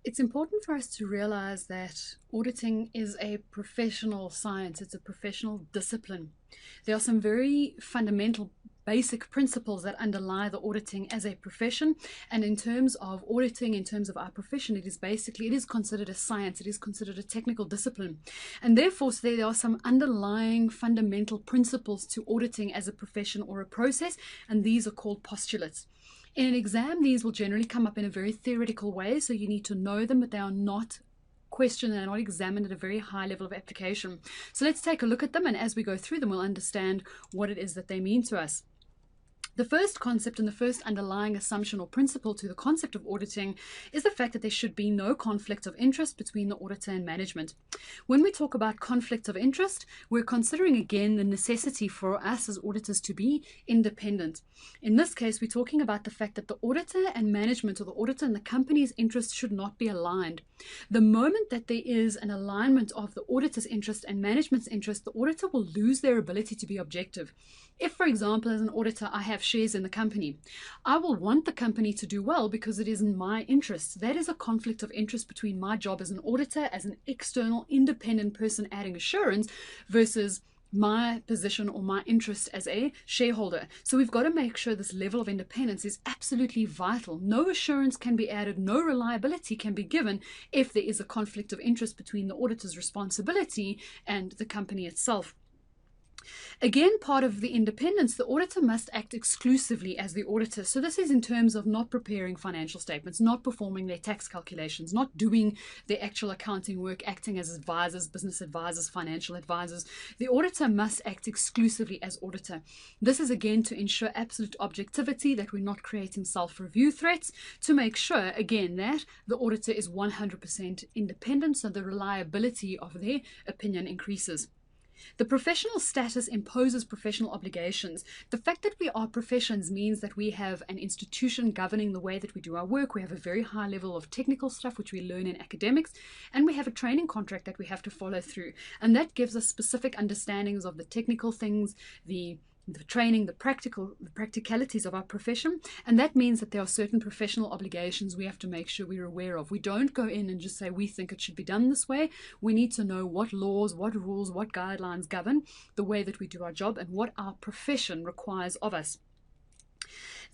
It's important for us to realize that auditing is a professional science. It's a professional discipline. There are some very fundamental basic principles that underlie the auditing as a profession. And in terms of auditing, in terms of our profession, it is considered a science. It is considered a technical discipline. And therefore, so there are some underlying fundamental principles to auditing as a profession or a process, and these are called postulates. In an exam, these will generally come up in a very theoretical way, so you need to know them, but they are not questioned and are not examined at a very high level of application. So let's take a look at them, and as we go through them, we'll understand what it is that they mean to us. The first concept and the first underlying assumption or principle to the concept of auditing is the fact that there should be no conflict of interest between the auditor and management. When we talk about conflict of interest, we're considering again the necessity for us as auditors to be independent. In this case, we're talking about the fact that the auditor and management, or the auditor and the company's interests, should not be aligned. The moment that there is an alignment of the auditor's interest and management's interest, the auditor will lose their ability to be objective. If, for example, as an auditor, I have shares in the company, I will want the company to do well because it is in my interest. That is a conflict of interest between my job as an auditor, as an external independent person adding assurance, versus my position or my interest as a shareholder. So we've got to make sure this level of independence is absolutely vital. No assurance can be added, no reliability can be given if there is a conflict of interest between the auditor's responsibility and the company itself. Again, part of the independence, the auditor must act exclusively as the auditor. So this is in terms of not preparing financial statements, not performing their tax calculations, not doing the actual accounting work, acting as advisors, business advisors, financial advisors. The auditor must act exclusively as auditor. This is again to ensure absolute objectivity, that we're not creating self-review threats, to make sure again that the auditor is 100% independent, so the reliability of their opinion increases. The professional status imposes professional obligations. The fact that we are professions means that we have an institution governing the way that we do our work. We have a very high level of technical stuff which we learn in academics, and we have a training contract that we have to follow through. And that gives us specific understandings of the technical things, the training, the practicalities of our profession. And that means that there are certain professional obligations we have to make sure we're aware of. We don't go in and just say we think it should be done this way. We need to know what laws, what rules, what guidelines govern the way that we do our job and what our profession requires of us.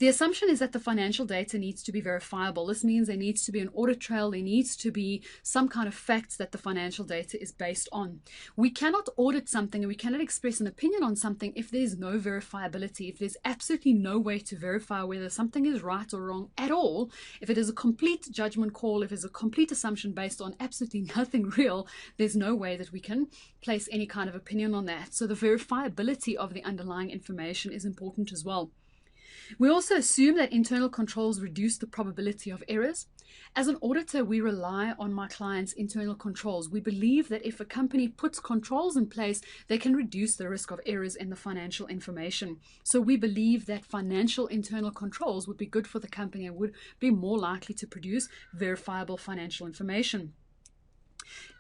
The assumption is that the financial data needs to be verifiable. This means there needs to be an audit trail. There needs to be some kind of facts that the financial data is based on. We cannot audit something and we cannot express an opinion on something if there's no verifiability, if there's absolutely no way to verify whether something is right or wrong at all, if it is a complete judgment call, if it's a complete assumption based on absolutely nothing real, there's no way that we can place any kind of opinion on that. So the verifiability of the underlying information is important as well. We also assume that internal controls reduce the probability of errors. As an auditor, we rely on my client's internal controls. We believe that if a company puts controls in place, they can reduce the risk of errors in the financial information. So we believe that financial internal controls would be good for the company and would be more likely to produce verifiable financial information.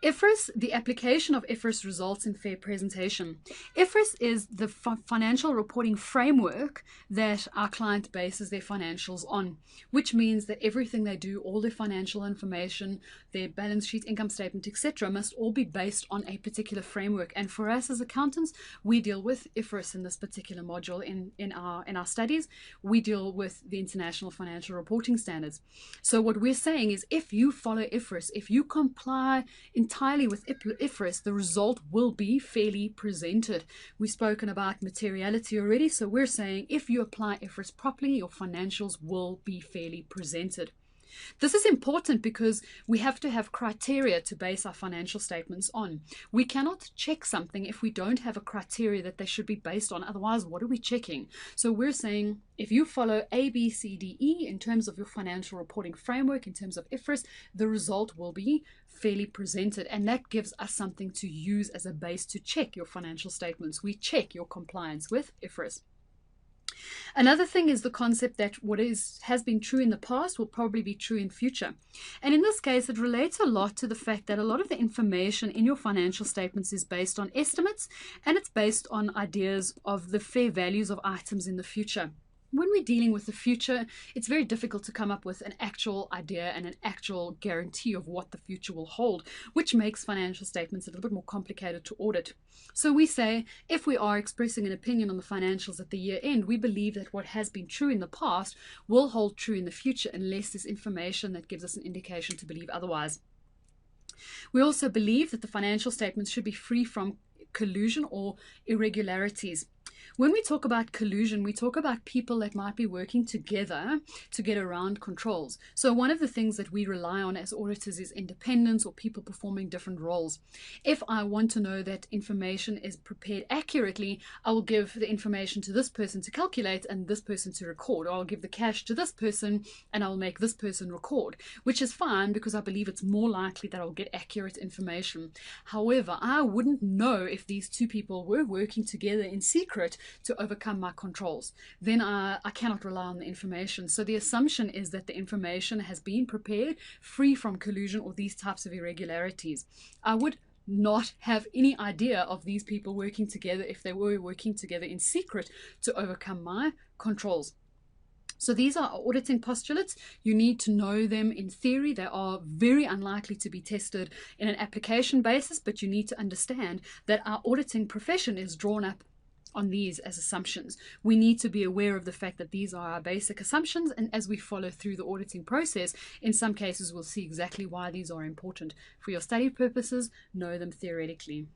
IFRS, the application of IFRS results in fair presentation. IFRS is the financial reporting framework that our client bases their financials on, which means that everything they do, all their financial information, their balance sheet, income statement, etc., must all be based on a particular framework. And for us as accountants, we deal with IFRS in this particular module in our studies. We deal with the International Financial Reporting Standards. So what we're saying is, if you follow IFRS, if you comply entirely with IFRS, the result will be fairly presented. We've spoken about materiality already, so we're saying if you apply IFRS properly, your financials will be fairly presented. This is important because we have to have criteria to base our financial statements on. We cannot check something if we don't have a criteria that they should be based on. Otherwise, what are we checking? So we're saying if you follow A, B, C, D, E in terms of your financial reporting framework, in terms of IFRS, the result will be fairly presented. And that gives us something to use as a base to check your financial statements. We check your compliance with IFRS. Another thing is the concept that what has been true in the past will probably be true in future. And in this case, it relates a lot to the fact that a lot of the information in your financial statements is based on estimates, and it's based on ideas of the fair values of items in the future. When we're dealing with the future, it's very difficult to come up with an actual idea and an actual guarantee of what the future will hold, which makes financial statements a little bit more complicated to audit. So we say, if we are expressing an opinion on the financials at the year end, we believe that what has been true in the past will hold true in the future unless there's information that gives us an indication to believe otherwise. We also believe that the financial statements should be free from collusion or irregularities. When we talk about collusion, we talk about people that might be working together to get around controls. So one of the things that we rely on as auditors is independence, or people performing different roles. If I want to know that information is prepared accurately, I will give the information to this person to calculate and this person to record. Or I'll give the cash to this person and I'll make this person record, which is fine because I believe it's more likely that I'll get accurate information. However, I wouldn't know if these two people were working together in secret to overcome my controls. Then I cannot rely on the information. So the assumption is that the information has been prepared free from collusion or these types of irregularities. I would not have any idea of these people working together if they were working together in secret to overcome my controls. So these are auditing postulates. You need to know them in theory. They are very unlikely to be tested in an application basis, but you need to understand that our auditing profession is drawn up on these as assumptions. We need to be aware of the fact that these are our basic assumptions, and as we follow through the auditing process, in some cases we'll see exactly why these are important. For your study purposes, know them theoretically.